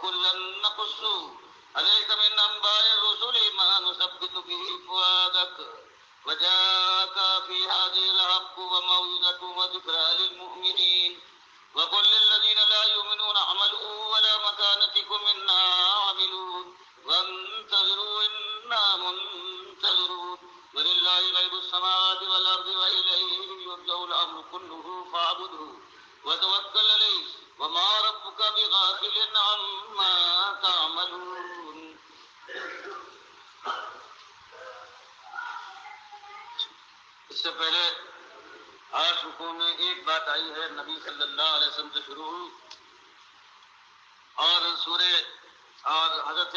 وكلا نقص عليك من أنباء الرسل ما نثبت به فؤادك وجاءك في هذه الحق وموعظة وذكرى للمؤمنين وقل للذين لا يؤمنون اعملوا ولا مكانتكم إنا عاملون وانتظروا إنا منتظرون ولله غيب السماوات والأرض وإليه يرجع الأمر كله فاعبده وتوكل عليه وما ربك بغافل عما تعملون. اس سے پہلے 8 رکوع میں ایک بات آئی ہے نبی صلی اللہ علیہ وسلم سے شروع ہوئی اور سورہ اور حضرت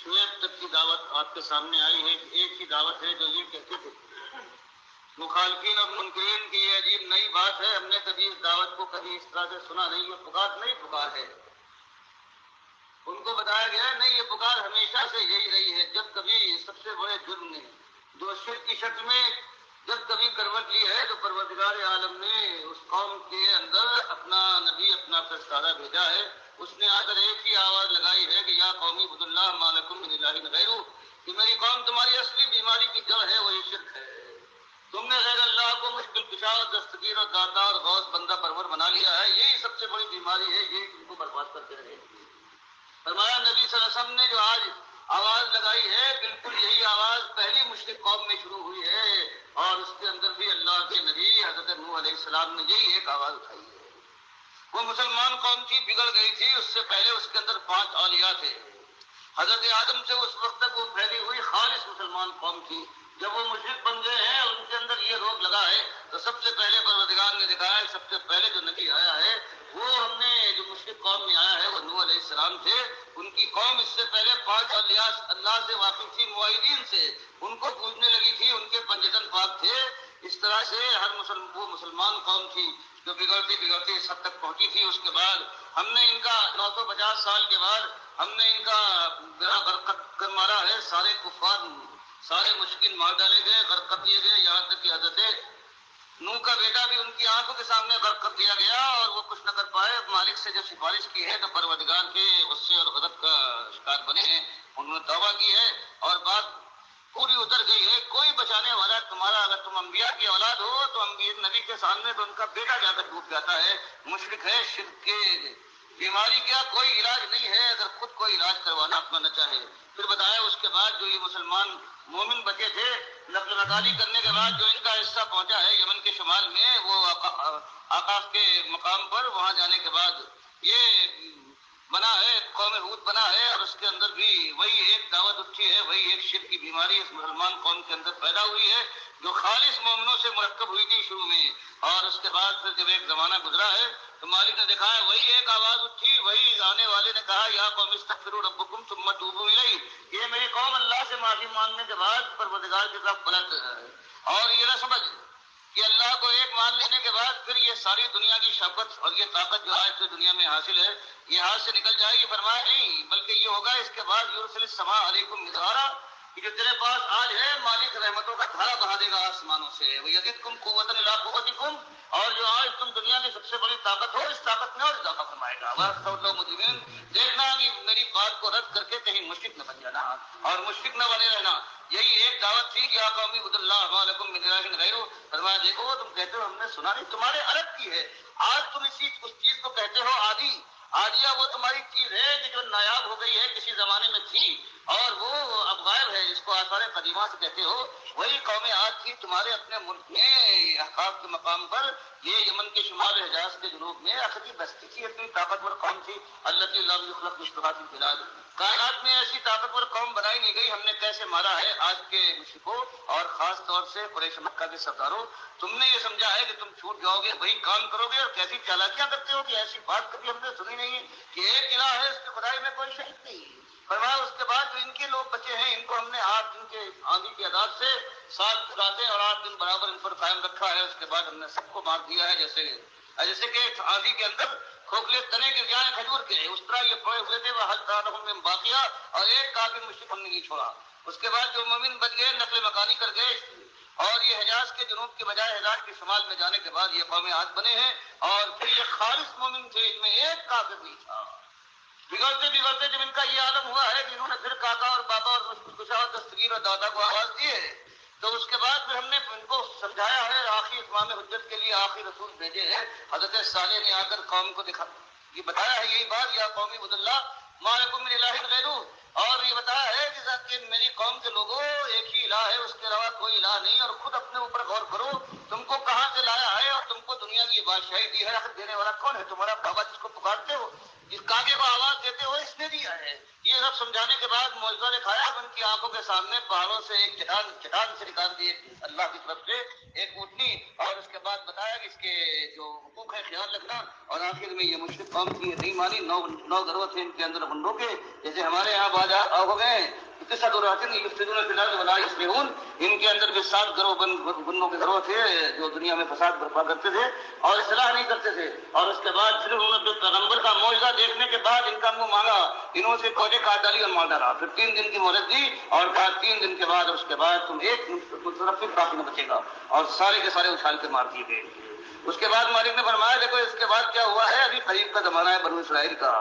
شعیب تک کی دعوت آپ کے سامنے آئی ہے. ایک ہی دعوت ہے جو یہ کہتے تھے مخالفین اور منکرین کی یہ عجیب نئی بات ہے, ہم نے کبھی اس دعوت کو کبھی اس طرح سے سنا نہیں, یہ پکار نئی پکار ہے. ان کو بتایا گیا نہیں, یہ پکار ہمیشہ سے یہی رہی ہے. جب کبھی سب سے بڑے جرم نے جو شرک کی شکل میں جب کبھی کروٹ لی ہے تو پروردگار عالم نے اس قوم کے اندر اپنا نبی اپنا فرشتہ بھیجا ہے. اس نے آ کر ایک ہی آواز لگائی ہے کہ یا قومی عبد اللہ ما لکم من الہ غیرہ, کہ میری قوم تمہاری اصلی بیماری کی جڑ ہے وہی شرک ہے. تم نے غیر اللہ کو مشکل کشا اور دستگیر اور داتا اور غوث بندہ پرور بنا لیا ہے, یہی سب سے بڑی بیماری ہے, یہی تم کو برباد کرتے رہے. فرمایا نبی صلی اللہ علیہ وسلم نے جو آج آواز لگائی ہے بالکل یہی آواز پہلی مشرک قوم میں شروع ہوئی ہے, اور اس کے اندر بھی اللہ کے نبی حضرت نوح علیہ السلام نے یہی ایک آواز اٹھائی ہے. وہ مسلمان قوم تھی, بگڑ گئی تھی, اس سے پہلے اس کے اندر 5 اولیاء تھے. حضرت آدم سے اس وقت تک وہ پھیلی ہوئی خالص مسلمان قوم تھی. جب وہ مشرک بن گئے ہیں اور ان کے اندر یہ روگ لگا ہے تو سب سے پہلے پروردگار نے دکھایا ہے سب سے پہلے جو نبی آیا ہے وہ ہم نے جو مشرک قوم میں آیا ہے وہ نوح علیہ السلام تھے. ان کی قوم اس سے پہلے 5 اولیاء اللہ سے واقف تھی, موحدین سے, ان کو پوجنے لگی تھی, ان کے پنجتن پاک تھے. اس طرح سے ہر وہ مسلمان قوم تھی جو بگڑتی بگڑتی اس حد تک پہنچی تھی. اس کے بعد ہم نے ان کا 950 سال کے بعد ہم نے ان کا غرقت کر مارا ہے. سارے کفار سارے مشکل مار ڈالے گئے, غرقت کیے گئے, یہاں تک کہ حضرت نوح کا بیٹا بھی ان کی آنکھوں کے سامنے غرق کر دیا گیا اور وہ کچھ نہ کر پائے. مالک سے جب سفارش کی ہے تو پروردگار کے غصے اور غضب کا شکار بنے ہیں, انہوں نے توبہ کی ہے اور بات پوری اتر گئی ہے. کوئی بچانے والا تمہارا, اگر تم انبیاء کی اولاد ہو تو انبیاء نبی کے سامنے تو ان کا بیٹا جا کر ڈوب جاتا ہے. مشرک ہے, شرک کے بیماری کا کوئی علاج نہیں ہے اگر خود کوئی علاج کروانا اپنا نہ چاہے. پھر بتایا اس کے بعد جو یہ مسلمان مومن بچے تھے نقل مکانی کرنے کے بعد جو ان کا حصہ پہنچا ہے یمن کے شمال میں, وہ آقاف کے مقام پر, وہاں جانے کے بعد یہ بنا ہے قوم ہود بنا ہے اور اس کے اندر بھی وہی ایک دعوت اٹھی ہے, وہی ایک شرک کی بیماری اس مسلمان قوم کے اندر پیدا ہوئی ہے جو خالص مومنوں سے مرکب ہوئی تھی شروع میں. اور اس کے بعد پھر جب ایک زمانہ گزرا ہے تو مالک نے دیکھا ہے وہی ایک آواز اٹھی, وہی آنے والے نے کہا یا قوم استغفروا ربکم ثم توبوا الیہ, یہ میری قوم اللہ سے معافی مانگنے کے بعد پروردگار کی طرف پلٹ ہے. اور یہ نہ سمجھ کہ اللہ کو ایک مان لینے کے بعد پھر یہ ساری دنیا کی شوکت اور یہ طاقت جو آج سے دنیا میں حاصل ہے یہ ہاتھ سے نکل جائے گی. فرمایا نہیں, بلکہ یہ ہوگا اس کے بعد یرسل السماء علیکم مدرارا, کہ جو تیرے پاس آج ہے مالک رحمتوں کا دھارا بہا دے گا آسمانوں سے. وَيَزِدْكُمْ قُوَّةً إِلَىٰ قُوَّتِكُمْ, اور جو آج تم دنیا کی سب سے بڑی طاقت ہو اس طاقت میں اور اضافہ فرمائے گا. وَأَخْتَوْلَوْ مُجْرِمِينَ, دیکھنا کہ میری بات کو رد کر کے کہیں مشرک نہ بن جانا اور مشرک نہ بنے رہنا. یہی ایک دعوت تھی کہ یا قومی عبد اللہ ما لکم من الہ غیرہ. فرمایا دیکھو تم کہتے ہو ہم نے سنا نہیں, تمہارے عرب کی ہے. آج تم اس چیز کو کہتے ہو عادی, عادیہ وہ تمہاری چیز ہے کہ جو نایاب ہو گئی ہے کسی زمانے میں تھی اور وہ اب غائب ہے, جس کو آثار قدیمہ سے کہتے ہو. وہی قومیں آج تھی تمہارے اپنے ملک میں احقاف کے مقام پر, یہ یمن کے شمال حجاز کے جنوب میں اخری بستی تھی, اتنی طاقتور قوم تھی. اللہ لم یخلق مثلها فی البلاد, کائنات میں ایسی طاقتور قوم بنائی نہیں گئی. ہم نے کیسے مارا ہے آج کے مشرکوں اور خاص طور سے قریش مکہ کے سرداروں. تم نے یہ سمجھا ہے کہ تم چھوٹ جاؤ گے, وہی کام کرو گے, اور کیسی چالاکیاں کرتے ہو کہ ایسی بات کبھی ہم نے سنی نہیں ہے کہ ایک الہ ہے اس کی خدائی میں کوئی شریک نہیں. فرمایا اس کے بعد جو ان کے لوگ بچے ہیں ان کو ہم نے 8 دن کے آندھی کی عذاب سے 7 راتیں اور 8 دن برابر ان پر قائم رکھا ہے. اس کے بعد ہم نے سب کو مار دیا ہے, جیسے کہ آندھی کے اندر کھوکھلے تنے گر جائیں کھجور کے, اس طرح یہ پڑے ہوئے تھے. وہ حضرات میں باقیہ, اور ایک کافر مشرک ہم نے نہیں چھوڑا. اس کے بعد جو مومن بچ گئے نقل مکانی کر گئے, اور یہ حجاز کے جنوب کے بجائے حجاز کے شمال میں جانے کے بعد یہ قومیں آج بنے ہیں. اور پھر یہ خالص مومن تھے, ان میں ایک کافر نہیں تھا. بگڑتے جب ان کا یہ عالم ہوا ہے کہ انہوں نے پھر کاکا اور بابا اور کشا اور دستگیر اور دادا کو آواز دی ہے، تو اس کے بعد پھر ہم نے ان کو سمجھایا ہے، آخری اتمام حجت کے لیے آخری رسول بھیجے ہیں، حضرت صالح نے آ کر قوم کو یہ بتایا ہے یہی بات، یا قومی عبد اللہ ما لکم من الہ غیرہ، اور یہ بتایا ہے کہ میری قوم کے لوگوں ایک ہی الہ ہے، اس کے علاوہ کوئی الہ نہیں، اور خود اپنے اوپر غور کرو، تم کو کہاں سے لایا ہے اور تم کو دنیا کی بادشاہی دی ہے، آخر دینے والا کون ہے؟ تمہارا بابا جس کو پکارتے ہو، جس کاگے کو آواز دیتے ہو، اس نے دیا ہے۔ یہ سب سمجھانے کے بعد معجزہ دکھایا، ان کی آنکھوں کے سامنے پہاڑوں سے ایک چٹان سے نکال دی اللہ کی طرف سے ایک اونٹنی، اور اس کے بعد بتایا کہ اس کے جو حقوق ہے خیال رکھنا، اور آخر میں یہ مشرک قوم کی نہیں مانی، نو گروہ تھے ان کے اندر گنڈوں کے، جیسے ہمارے یہاں باجا ہو گئے قصۃ الرحمن یفسدون فی الارض ولا یصلحون، ان کے اندر بھی 7 گروہ گنوں کے گروہ تھے جو دنیا میں فساد برپا کرتے تھے اور اصلاح نہیں کرتے تھے، اور اس کے بعد پھر انہوں نے پیغمبر کا معجزہ دیکھنے کے بعد ان کا منہ مانگا، انہوں سے کوجے کاٹ ڈالی اور مار ڈالا، پھر 3 دن کی مہلت دی، اور کہا 3 دن کے بعد اس کے بعد تم ایک مترفق باقی نہ بچے گا، اور سارے کے سارے اچھال کے مار دیے گئے۔ اس کے بعد مالک نے فرمایا دیکھو اس کے بعد کیا ہوا ہے، ابھی قریب کا زمانہ ہے بنو اسرائیل کا،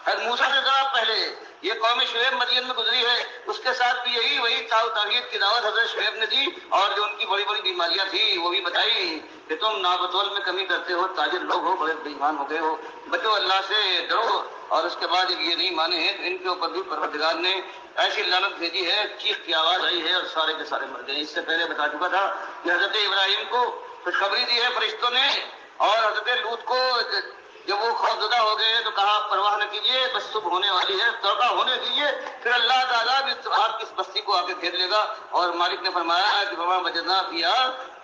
حضرت موسیٰ سے ذرا پہلے یہ قوم شعیب مدین میں گزری ہے، اس کے ساتھ بھی یہی وہی توحید کی دعوت حضرت شعیب نے دی، اور جو ان کی بڑی بڑی بیماریاں تھی وہ بھی بتائی کہ تم نابتول میں کمی کرتے ہو، تاجر لوگ ہو، بڑے بے ایمان ہو گئے ہو، بچو اللہ سے ڈرو، اور اس کے بعد جب یہ نہیں مانے ہیں تو ان کے اوپر بھی پروردگار نے ایسی لعنت بھیجی ہے، چیخ کی آواز آئی ہے اور سارے کے سارے مر گئے۔ اس سے پہلے بتا چکا تھا کہ حضرت ابراہیم کو خوشخبری دی ہے فرشتوں نے، اور حضرت لوط کو جب وہ خوفزدہ ہو گئے تو کہا پرواہ نہ کیجیے، بس صبح ہونے والی ہے، توبہ ہونے دیجیے، پھر اللہ تعالیٰ بھی آپ کی اس بستی کو آگے گھیر لے گا، اور مالک نے فرمایا کہ وما وجدنا فیہا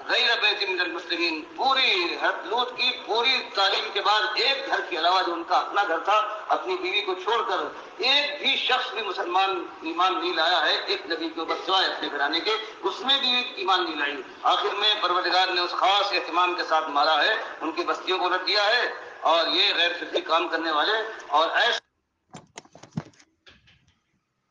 غیر بیت من المسلمین، پوری لوط کی پوری تعلیم کے بعد ایک گھر کے علاوہ جو ان کا اپنا گھر تھا، اپنی بیوی کو چھوڑ کر ایک بھی شخص بھی مسلمان ایمان نہیں لایا ہے ایک نبی کے اوپر سوائے اپنے گھرانے کے، اس میں بھی ایمان نہیں لائی۔ آخر میں پروردگار نے اس خاص اہتمام کے ساتھ مارا ہے، ان کی بستیوں کو رکھ دیا ہے، اور یہ غیر فطری کام کرنے والے اور ایسے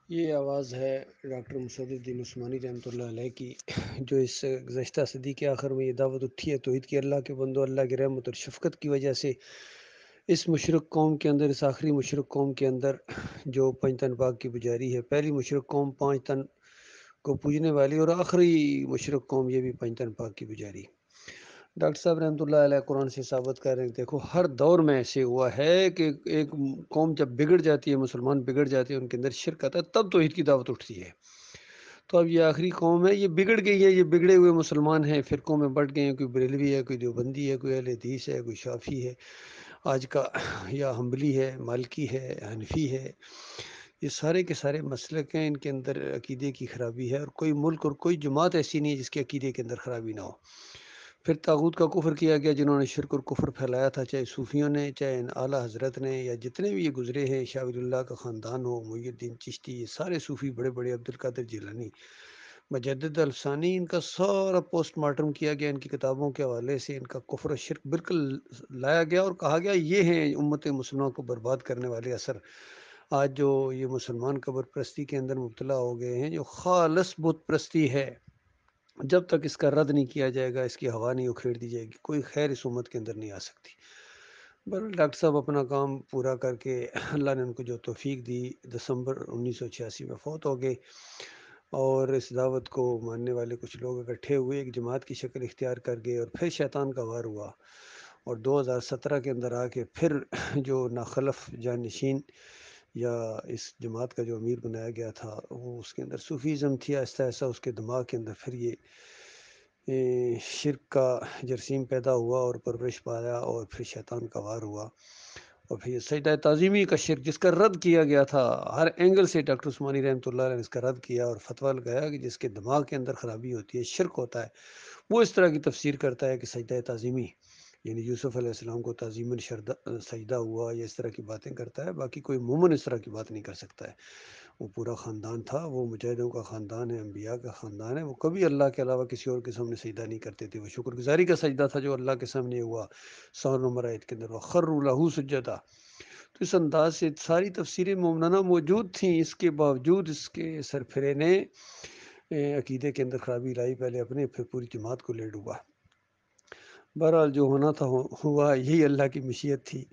یہ آواز ہے ڈاکٹر مصعب الدین عثمانی رحمۃ اللہ علیہ کی، جو اس گزشتہ صدی کے آخر میں یہ دعوت اٹھی ہے توحید کی، اللہ کے بندو، اللہ کی رحمت اور شفقت کی وجہ سے اس مشرک قوم کے اندر، اس آخری مشرک قوم کے اندر جو 5 تن پاک کی پجاری ہے، پہلی مشرک قوم 5 تن کو پوجنے والی، اور آخری مشرک قوم یہ بھی 5 تن پاک کی پجاری۔ ڈاکٹر صاحب رحمۃ اللہ علیہ قرآن سے ثابت کر رہے ہیں، دیکھو ہر دور میں ایسے ہوا ہے کہ ایک قوم جب بگڑ جاتی ہے، مسلمان بگڑ جاتے ہیں، ان کے اندر شرک آتا ہے، تب توحید کی دعوت اٹھتی ہے۔ تو اب یہ آخری قوم ہے، یہ بگڑ گئی ہے، یہ بگڑے ہوئے مسلمان ہیں، فرقوں میں بٹ گئے ہیں، کوئی بریلوی ہے، کوئی دیوبندی ہے، کوئی اہل حدیث ہے، کوئی شافعی ہے آج کا، یا حنبلی ہے، مالکی ہے، حنفی ہے، یہ سارے کے سارے مسلک ہیں، ان کے اندر عقیدے کی خرابی ہے، اور کوئی ملک اور کوئی جماعت ایسی نہیں ہے جس کے عقیدے کے اندر خرابی نہ ہو۔ پھر طاغوت کا کفر کیا گیا، جنہوں نے شرک اور کفر پھیلایا تھا، چاہے صوفیوں نے، چاہے اعلیٰ حضرت نے، یا جتنے بھی یہ گزرے ہیں، شاہ ولی اللہ کا خاندان ہو، محی الدین چشتی، یہ سارے صوفی بڑے بڑے، عبد القادر جیلانی، مجدد الفسانی، ان کا سارا پوسٹ مارٹم کیا گیا، ان کی کتابوں کے حوالے سے ان کا کفر و شرک بالکل لایا گیا، اور کہا گیا یہ ہیں امت مسلمہ کو برباد کرنے والے اثر۔ آج جو یہ مسلمان قبر پرستی کے اندر مبتلا ہو گئے ہیں، جو خالص بت پرستی ہے، جب تک اس کا رد نہیں کیا جائے گا، اس کی ہوا نہیں اکھیڑ دی جائے گی، کوئی خیر اس امت کے اندر نہیں آ سکتی۔ بہرحال ڈاکٹر صاحب اپنا کام پورا کر کے، اللہ نے ان کو جو توفیق دی، دسمبر 1986 میں فوت ہو گئے، اور اس دعوت کو ماننے والے کچھ لوگ اکٹھے ہوئے، ایک جماعت کی شکل اختیار کر گئے، اور پھر شیطان کا وار ہوا، اور 2017 کے اندر آ کے پھر جو ناخلف جانشین یا اس جماعت کا جو امیر بنایا گیا تھا، وہ اس کے اندر صوفیزم تھی، آہستہ آہستہ اس کے دماغ کے اندر پھر یہ شرک کا جرثیم پیدا ہوا اور پرورش پایا، اور پھر شیطان کا وار ہوا، اور پھر یہ سجدہ تعظیمی کا شرک جس کا رد کیا گیا تھا ہر اینگل سے، ڈاکٹر عثمانی رحمۃ اللہ علیہ نے اس کا رد کیا اور فتویٰ لگایا کہ جس کے دماغ کے اندر خرابی ہوتی ہے، شرک ہوتا ہے، وہ اس طرح کی تفسیر کرتا ہے کہ سجدہ تعظیمی یعنی یوسف علیہ السلام کو تعظیماً سجدہ ہوا، یا اس طرح کی باتیں کرتا ہے، باقی کوئی مومن اس طرح کی بات نہیں کر سکتا ہے۔ وہ پورا خاندان تھا، وہ مجاہدوں کا خاندان ہے، انبیاء کا خاندان ہے، وہ کبھی اللہ کے علاوہ کسی اور کے سامنے سجدہ نہیں کرتے تھے، وہ شکر گزاری کا سجدہ تھا جو اللہ کے سامنے ہوا 100 نمبر آیت کے اندر، وَخَرُّوا لَهُ سُجَّدًا۔ تو اس انداز سے ساری تفسیریں مومنانہ موجود تھیں، اس کے باوجود اس کے سرفرے نے عقیدے کے اندر خرابی لائی، پہلے اپنے پھر پوری جماعت کو لے ڈوبا۔ بہرحال جو ہونا تھا ہوا، یہی اللہ کی مشیت تھی،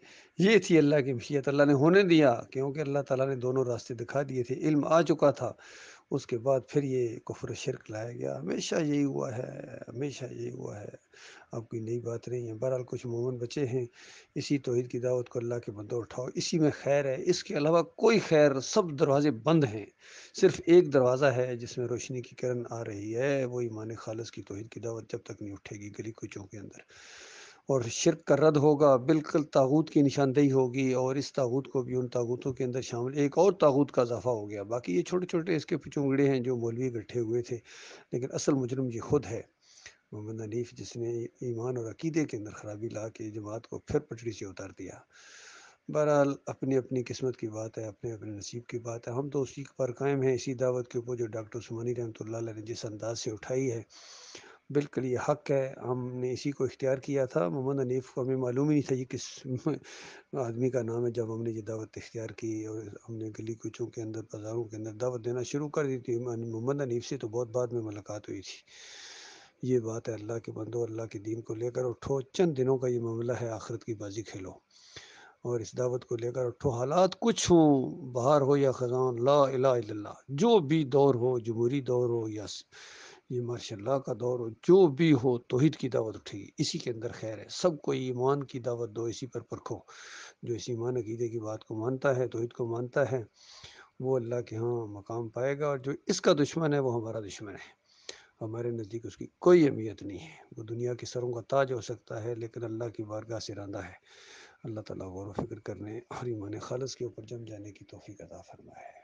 یہ تھی اللہ کی مشیت، اللہ نے ہونے دیا کیونکہ اللہ تعالیٰ نے دونوں راستے دکھا دیے تھے، علم آ چکا تھا، اس کے بعد پھر یہ کفر و شرک لایا گیا، ہمیشہ یہی ہوا ہے، ہمیشہ یہی ہوا ہے، اب کوئی نئی بات نہیں ہے۔ بہرحال کچھ مومن بچے ہیں، اسی توحید کی دعوت کو اللہ کے بندوں اٹھاؤ، اسی میں خیر ہے، اس کے علاوہ کوئی خیر، سب دروازے بند ہیں، صرف ایک دروازہ ہے جس میں روشنی کی کرن آ رہی ہے، وہ ایمان خالص کی توحید کی دعوت جب تک نہیں اٹھے گی گلی کوچوں کے اندر، اور شرک کا رد ہوگا، بالکل طاغوت کی نشاندہی ہوگی، اور اس طاغوت کو بھی ان طاغوتوں کے اندر شامل، ایک اور طاغوت کا اضافہ ہو گیا، باقی یہ چھوٹے چھوٹے اس کے پچونگڑے ہیں جو مولوی بیٹھے ہوئے تھے، لیکن اصل مجرم یہ خود ہے، محمد حنیف، جس نے ایمان اور عقیدے کے اندر خرابی لا کے جماعت کو پھر پٹری سے اتار دیا۔ بہرحال اپنی اپنی قسمت کی بات ہے، اپنے اپنے نصیب کی بات ہے، ہم تو اسی پر قائم ہیں، اسی دعوت کے اوپر جو ڈاکٹر عثمانی رحمۃ اللہ علیہ نے جس انداز سے اٹھائی ہے، بالکل یہ حق ہے، ہم نے اسی کو اختیار کیا تھا۔ محمد حنیف کو ہمیں معلوم ہی نہیں تھا یہ کس آدمی کا نام ہے، جب ہم نے یہ دعوت اختیار کی اور ہم نے گلی کوچوں کے اندر، بازاروں کے اندر دعوت دینا شروع کر دی تھی۔ محمد حنیف سے تو بہت بعد میں ملاقات ہوئی تھی۔ یہ بات ہے، اللہ کے بندو، اللہ کے دین کو لے کر اٹھو، چند دنوں کا یہ معاملہ ہے، آخرت کی بازی کھیلو اور اس دعوت کو لے کر اٹھو، حالات کچھ ہوں، بہار ہو یا خزاں، لا الہ الا اللہ، جو بھی دور ہو، جمہوری دور ہو یا یہ ماشاء اللہ کا دور ہو، جو بھی ہو، توحید کی دعوت اٹھے گی، اسی کے اندر خیر ہے، سب کو ایمان کی دعوت دو، اسی پر پرکھو، جو اس ایمان عقیدے کی بات کو مانتا ہے، توحید کو مانتا ہے، وہ اللہ کے ہاں مقام پائے گا، اور جو اس کا دشمن ہے وہ ہمارا دشمن ہے، ہمارے نزدیک اس کی کوئی اہمیت نہیں ہے، وہ دنیا کے سروں کا تاج ہو سکتا ہے لیکن اللہ کی بارگاہ سے راندہ ہے۔ اللہ تعالیٰ غور و فکر کرنے اور ایمان خالص کے اوپر جم جانے کی توفیق عطا فرمائے۔